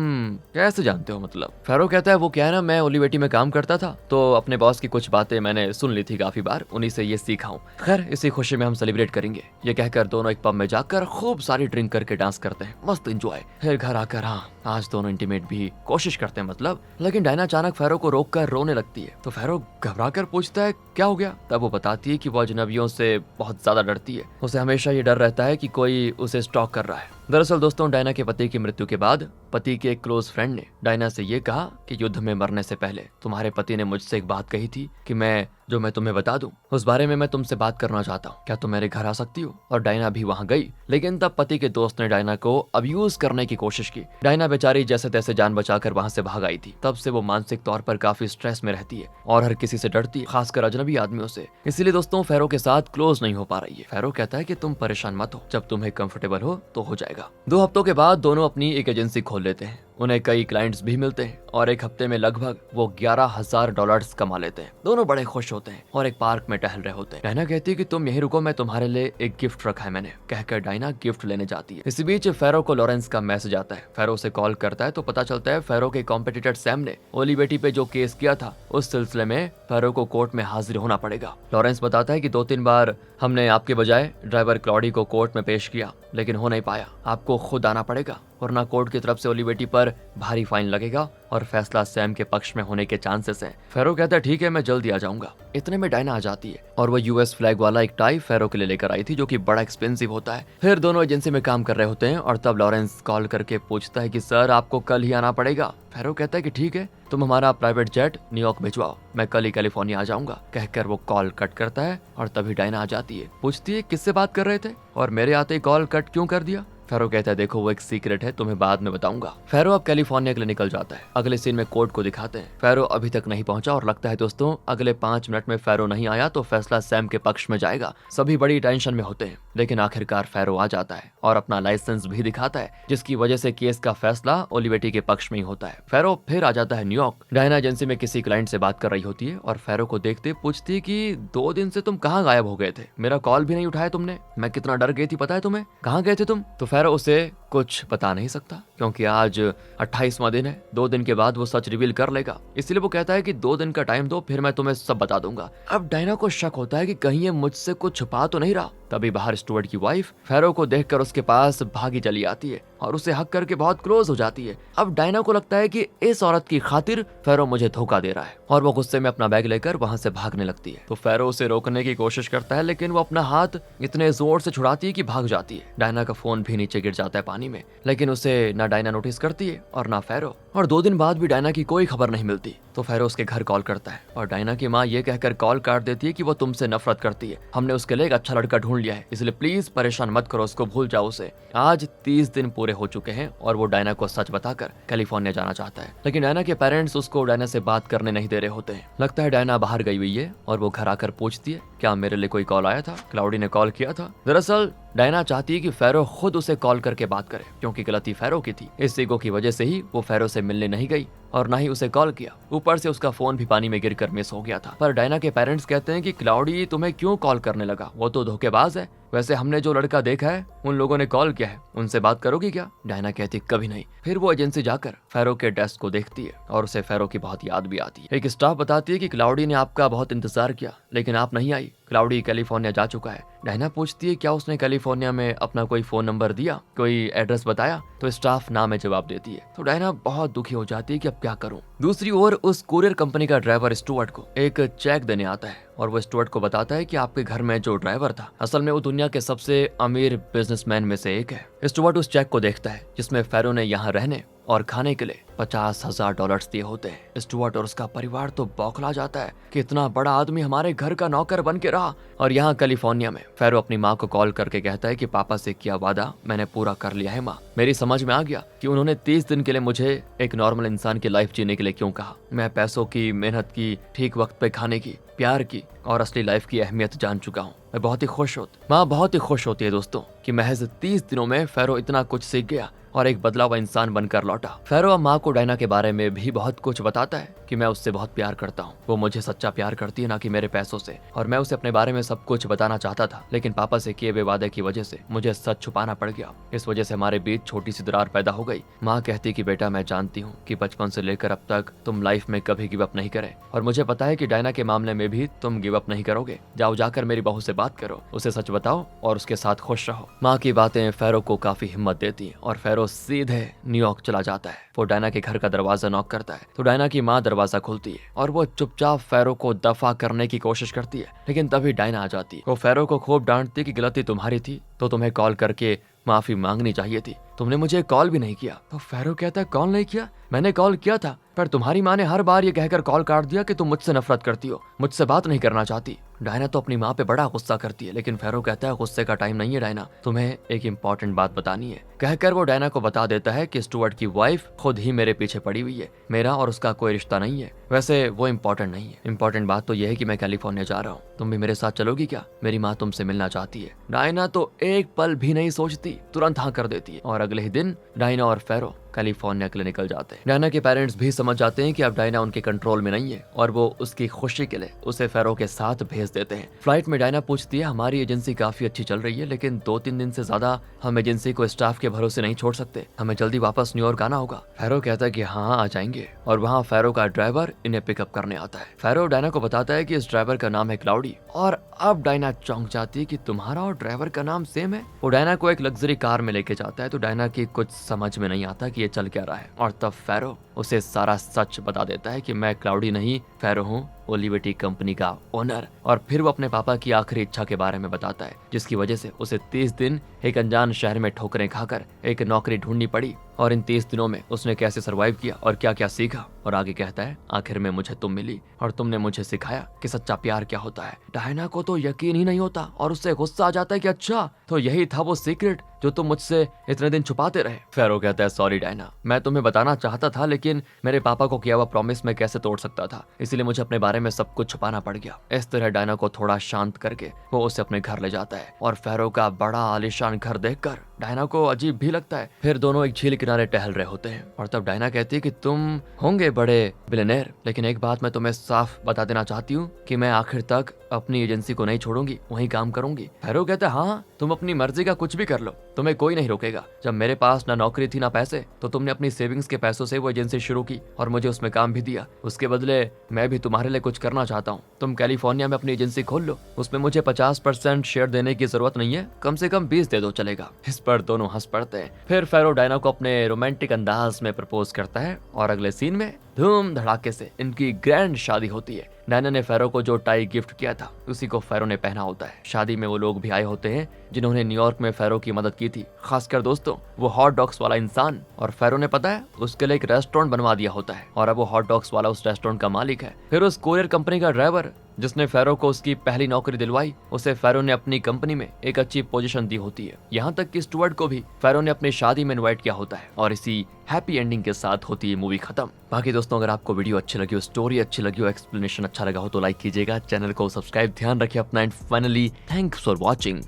कैसे जानते हो? मतलब फेरो कहता है, वो क्या है ना, मैं ओलिवेटी में काम करता था तो अपने बॉस की कुछ बातें मैंने सुन ली थी काफी बार, उन्हीं से ये सीखा हूँ। खैर, इसी खुशी में हम सेलिब्रेट करेंगे। ये कहकर दोनों एक पब में जाकर खूब सारी ड्रिंक करके डांस करते हैं, मस्त एंजॉय। फिर घर आकर हाँ, आज दोनों इंटीमेट भी कोशिश करते हैं मतलब। लेकिन डायना अचानक फेरो को रोक कर रोने लगती है। तो फेरो घबरा कर पूछता है, क्या हो गया? तब वो बताती है कि वो अजनबियों से बहुत ज्यादा डरती है। उसे हमेशा ये डर रहता है कि कोई उसे स्टॉक कर रहा है। दरअसल दोस्तों, डायना के पति की मृत्यु के बाद पति के एक क्लोज फ्रेंड ने डायना से ये कहा कि युद्ध में मरने से पहले तुम्हारे पति ने मुझसे एक बात कही थी कि मैं तुम्हें बता दूं, उस बारे में मैं तुमसे बात करना चाहता हूँ, क्या तुम मेरे घर आ सकती हो? और डायना भी वहाँ गई, लेकिन तब पति के दोस्त ने डायना को अब्यूज करने की कोशिश की। डायना बेचारी जैसे तैसे जान बचाकर वहाँ से भाग आई थी। तब से वो मानसिक तौर पर काफी स्ट्रेस में रहती है और हर किसी से डरती है, खासकर अजनबी आदमियों से। इसीलिए दोस्तों, फेरो के साथ क्लोज नहीं हो पा रही है। फेरो कहता है कि तुम परेशान मत हो, जब तुम्हें कंफर्टेबल हो तो हो जाएगा। 2 हफ्तों के बाद दोनों अपनी एक एजेंसी खोल लेते हैं। उन्हें कई क्लाइंट्स भी मिलते हैं और एक हफ्ते में लगभग वो $11,000 कमा लेते हैं। दोनों बड़े खुश होते हैं और एक पार्क में टहल रहे होते हैं। डायना कहती है कि तुम यहीं रुको, मैं तुम्हारे लिए एक गिफ्ट रखा है मैंने। कहकर डायना गिफ्ट लेने जाती है। इसी बीच फेरो को लॉरेंस का मैसेज आता है। फेरो से कॉल करता है तो पता चलता है फेरो के कॉम्पिटिटर सैम ने ओलिवेटी पे जो केस किया था, उस सिलसिले में फेरो को कोर्ट में हाजिर होना पड़ेगा। लॉरेंस बताता है कि 2-3 बार हमने आपके बजाय ड्राइवर क्लॉडी को कोर्ट में पेश किया, लेकिन हो नहीं पाया। आपको खुद आना पड़ेगा, वरना कोर्ट की तरफ से ओलिवेटी पर भारी फाइन लगेगा और फैसला सैम के पक्ष में होने के चांसेस हैं। फेरो कहता है, ठीक है, मैं जल्दी आ जाऊंगा। इतने में डायना आ जाती है और वो यूएस फ्लैग वाला एक टाई फेरो के लिए लेकर आई थी, जो कि बड़ा एक्सपेंसिव होता है। फिर दोनों एजेंसी में काम कर रहे होते हैं और तब लॉरेंस कॉल करके पूछता है कि सर, आपको कल ही आना पड़ेगा। फेरो कहता है कि ठीक है, तुम हमारा प्राइवेट जेट न्यूयॉर्क भिजवाओ, मैं कल ही कैलिफोर्निया आ जाऊंगा। कहकर वो कॉल कट करता है और तभी डायना आ जाती है। पूछती है, किससे बात कर रहे थे और मेरे आते ही कॉल कट क्यों कर दिया? फेरो कहता है देखो वो एक सीक्रेट है, तुम्हें बाद में बताऊंगा। फेरो अब कैलिफोर्निया के लिए निकल जाता है। अगले सीन में कोर्ट को दिखाते हैं। फेरो अभी तक नहीं पहुंचा और लगता है दोस्तों अगले 5 मिनट में फेरो नहीं आया तो फैसला सैम के पक्ष में जाएगा। सभी बड़ी टेंशन में होते हैं, लेकिन आखिरकार फेरो आ जाता है और अपना लाइसेंस भी दिखाता है, जिसकी वजह से केस का फैसला ओलिवेटी के पक्ष में ही होता है। फेरो फिर आ जाता है न्यूयॉर्क। डायना एजेंसी में किसी क्लाइंट से बात कर रही होती है और फेरो को देखते पूछती है कि 2 दिन से तुम कहाँ गायब हो गए थे, मेरा कॉल भी नहीं उठाया तुमने, मैं कितना डर गई थी पता है तुम्हें, कहाँ गए थे तुम। तो फेरो उसे कुछ बता नहीं सकता क्योंकि आज 28वां दिन है, 2 दिन के बाद वो सच रिवील कर लेगा, इसलिए वो कहता है कि 2 दिन का टाइम दो, फिर मैं तुम्हें सब बता दूंगा। अब डायना को शक होता है कि कहीं ये मुझसे कुछ छुपा तो नहीं रहा। तभी बाहर स्टुअर्ट की वाइफ फेरो को देखकर उसके पास भागी चली आती है और उसे हक करके बहुत क्लोज हो जाती है। अब डायना को लगता है कि इस औरत की खातिर फेरो मुझे धोखा दे रहा है और वो गुस्से में अपना बैग लेकर वहां से भागने लगती है। तो फेरो उसे रोकने की कोशिश करता है, लेकिन वो अपना हाथ इतने जोर से छुड़ाती है कि भाग जाती है। डायना का फोन भी नीचे गिर जाता है पानी में, लेकिन उसे ना डायना नोटिस करती है और ना फेरो। और 2 दिन बाद भी डायना की कोई खबर नहीं मिलती। तो फेरो उसके घर कॉल करता है और डायना की माँ ये कहकर कॉल काट देती है कि वो तुमसे नफरत करती है, हमने उसके लिए एक अच्छा लड़का ढूंढ लिया है, इसलिए प्लीज परेशान मत करो उसको, भूल जाओ उसे। आज 30 दिन पूरे हो चुके हैं और वो डायना को सच बताकर कैलिफोर्निया जाना चाहता है, लेकिन डायना के पेरेंट्स उसको डायना से बात करने नहीं दे रहे होते हैं। लगता है डायना बाहर गई हुई है और वो घर आकर पूछती है क्या मेरे लिए कोई कॉल आया था, क्लाउडी ने कॉल किया था। दरअसल डायना चाहती है कि फेरो खुद उसे कॉल करके बात करे, क्योंकि गलती फेरो की थी। इस ईगो की वजह से ही वो फेरो से मिलने नहीं गई और ना ही उसे कॉल किया। ऊपर से उसका फोन भी पानी में गिरकर मिस हो गया था। पर डायना के पेरेंट्स कहते हैं कि क्लाउडी तुम्हें क्यों कॉल करने लगा, वो तो धोखेबाज है, वैसे हमने जो लड़का देखा है उन लोगों ने कॉल किया है, उनसे बात करोगी क्या। डायना कहती कभी नहीं। फिर वो एजेंसी जाकर फेरो के डेस्क को देखती है और उसे फेरो की बहुत याद भी आती है। एक स्टाफ बताती है कि क्लाउडी ने आपका बहुत इंतजार किया लेकिन आप नहीं आई, क्लाउडी कैलिफोर्निया जा चुका है। डायना पूछती है क्या उसने कैलिफोर्निया में अपना कोई फोन नंबर दिया, कोई एड्रेस बताया, तो स्टाफ ना में जवाब देती है। तो डायना बहुत दुखी हो जाती है कि अब क्या करूं। दूसरी ओर उस कुरियर कंपनी का ड्राइवर स्टुअर्ट को एक चेक देने आता है और वो स्टुअर्ट को बताता है कि आपके घर में जो ड्राइवर था असल में वो दुनिया के सबसे अमीर बिजनेसमैन में से एक है। स्टुअर्ट उस चेक को देखता है जिसमें फेरो ने यहाँ रहने और खाने के लिए $50,000 दिए होते हैं। स्टुअर्ट और उसका परिवार तो बौखला जाता है कि इतना बड़ा आदमी हमारे घर का नौकर बन के रहा। और यहाँ कैलिफोर्निया में फेरो अपनी माँ को कॉल करके कहता है कि पापा से किया वादा मैंने पूरा कर लिया है माँ, मेरी समझ में आ गया कि उन्होंने 30 दिन के लिए मुझे एक नॉर्मल इंसान की लाइफ जीने के लिए क्यों कहा। मैं पैसों की, मेहनत की, ठीक वक्त पे खाने की, प्यार की और असली लाइफ की अहमियत जान चुका हूँ। मैं बहुत ही खुश होती, माँ बहुत ही खुश होती है दोस्तों कि महज 30 दिनों में फेरो इतना कुछ सीख गया और एक बदला हुआ इंसान बनकर लौटा। फेरो अब माँ को डायना के बारे में भी बहुत कुछ बताता है कि मैं उससे बहुत प्यार करता हूँ, वो मुझे सच्चा प्यार करती है ना कि मेरे पैसों से, और मैं उसे अपने बारे में सब कुछ बताना चाहता था लेकिन पापा से किए हुए वादे की वजह से मुझे सच छुपाना पड़ गया। इस वजह से हमारे बीच छोटी सी दरार पैदा हो गई। माँ कहती कि बेटा मैं जानती हूँ कि बचपन से लेकर अब तक तुम लाइफ में कभी गिव अप नहीं करे और मुझे पता है कि डायना के मामले में भी तुम गिव अप नहीं करोगे। जाओ जाकर मेरी बहू से बात करो, उसे सच बताओ और उसके साथ खुश रहो। माँ की बातें फेरो को काफी हिम्मत देती है और फेरो सीधे न्यूयॉर्क चला जाता है। वो डायना के घर का दरवाजा नॉक करता है तो डायना की माँ दरवाजा खोलती है और वो चुपचाप फेरो को दफा करने की कोशिश करती है, लेकिन तभी डायना आ जाती है। वो फेरो को खूब डांटती कि गलती तुम्हारी थी तो तुम्हें कॉल करके माफी मांगनी चाहिए थी, तुमने मुझे कॉल भी नहीं किया। तो फेरो कहता है कॉल नहीं किया, मैंने कॉल किया था पर तुम्हारी माँ ने हर बार ये कहकर कॉल काट दिया कि तुम मुझसे नफरत करती हो, मुझसे बात नहीं करना चाहती। डायना तो अपनी माँ पे बड़ा गुस्सा करती है लेकिन फेरो कहता है गुस्से का टाइम नहीं है डायना, तुम्हें एक इम्पोर्टेंट बात बतानी है। कहकर वो डायना को बता देता है कि स्टुअर्ट की वाइफ खुद ही मेरे पीछे पड़ी हुई है, मेरा और उसका कोई रिश्ता नहीं है। वैसे वो इम्पोर्टेंट नहीं है, इम्पोर्टेंट बात तो यह है कि मैं कैलिफोर्निया जा रहा हूँ, तुम भी मेरे साथ चलोगी क्या, मेरी माँ तुमसे मिलना चाहती है। डायना तो एक पल भी नहीं सोचती, तुरंत हाँ कर देती है और अगले ही दिन डायना और फेरो कैलिफोर्निया के लिए निकल जाते हैं। डायना के पेरेंट्स भी समझ जाते हैं कि अब डायना उनके कंट्रोल में नहीं है और वो उसकी खुशी के लिए उसे फेरो के साथ भेज देते हैं। फ्लाइट में डायना पूछती है हमारी एजेंसी काफी अच्छी चल रही है लेकिन 2-3 दिन से ज्यादा हम एजेंसी को स्टाफ के भरोसे नहीं छोड़ सकते, हमें जल्दी वापस न्यूयॉर्क आना होगा। फेरो कहता है कि हाँ आ जाएंगे और वहाँ फेरो का ड्राइवर इन्हें पिकअप करने आता है। फेरो डायना को बताता है कि इस ड्राइवर का नाम है क्लाउडी और अब डायना चौंक जाती है कि तुम्हारा और ड्राइवर का नाम सेम है। वो डायना को एक लग्जरी कार में लेके जाता है तो डायना की कुछ समझ में नहीं आता कि ये चल क्या रहा है और तब फेरो उसे सारा सच बता देता है कि मैं क्लाउडी नहीं फेरो हूँ ओलिविटी कंपनी का ओनर। और फिर वो अपने पापा की आखिरी इच्छा के बारे में बताता है, जिसकी वजह से उसे 30 दिन एक अनजान शहर में ठोकरें खाकर एक नौकरी ढूंढनी पड़ी, और इन 30 दिनों में उसने कैसे सरवाइव किया और क्या क्या सीखा। और आगे कहता है, आखिर में मुझे तुम मिली और तुमने मुझे सिखाया कि सच्चा प्यार क्या होता है। डायना को तो यकीन ही नहीं होता और उससे गुस्सा आ जाता है कि अच्छा तो यही था वो सीक्रेट जो तुम मुझसे इतने दिन छुपाते रहे। फेरो कहता है, सॉरी डायना, मैं तुम्हें बताना चाहता था लेकिन मेरे पापा को किया हुआ प्रॉमिस मैं कैसे तोड़ सकता था, इसलिए मुझे अपने बारे में सब कुछ छुपाना पड़ गया। इस तरह डायना को थोड़ा शांत करके वो उसे अपने घर ले जाता है, और फेरो का बड़ा आलीशान घर देखकर डायना को अजीब भी लगता है। फिर दोनों एक झील किनारे टहल रहे होते हैं, और तब डायना कहती है कि तुम होंगे बड़े बिलियनेयर, लेकिन एक बात मैं तुम्हें साफ बता देना चाहती हूँ कि मैं आखिर तक अपनी एजेंसी को नहीं छोड़ूंगी, वहीं काम करूंगी। फेरो कहता है, हाँ तुम अपनी मर्जी का कुछ भी कर लो, तुम्हें कोई नहीं रोकेगा। जब मेरे पास ना नौकरी थी ना पैसे, तो तुमने अपनी सेविंग्स के पैसों से वो एजेंसी शुरू की और मुझे उसमें काम भी दिया। उसके बदले मैं भी तुम्हारे लिए कुछ करना चाहता हूँ। तुम कैलिफोर्निया में अपनी एजेंसी खोल लो, उसमें मुझे 50% शेयर देने की जरूरत नहीं है, कम से कम 20 दे दो, चलेगा। इस पर दोनों हंस पड़ते हैं। फिर फेरो डायना को अपने रोमांटिक अंदाज में प्रपोज करता है, और अगले सीन में धूम धड़ाके से इनकी ग्रैंड शादी होती है। डायना ने फेरो को जो टाई गिफ्ट किया था उसी को फेरो ने पहना होता है। शादी में वो लोग भी आए होते हैं जिन्होंने न्यूयॉर्क में फेरो की मदद की थी, खासकर दोस्तों वो हॉट डॉग्स वाला इंसान। और फेरो ने पता है उसके लिए एक रेस्टोरेंट बनवा दिया होता है, और अब वो हॉट डॉग्स वाला उस रेस्टोरेंट का मालिक है। फिर उस कोरियर कंपनी का ड्राइवर जिसने फेरो को उसकी पहली नौकरी दिलवाई, उसे फेरो ने अपनी कंपनी में एक अच्छी पोजीशन दी होती है। यहाँ तक कि स्टुअर्ट को भी फेरो ने अपनी शादी में इनवाइट किया होता है, और इसी हैप्पी एंडिंग के साथ होती है मूवी खत्म। बाकी दोस्तों, अगर आपको वीडियो अच्छी लगी हो, स्टोरी अच्छी लगी हो, एक्सप्लेनेशन अच्छा लगा हो तो लाइक कीजिएगा, चैनल को सब्सक्राइब ध्यान रखिए अपना, and finally thanks for watching.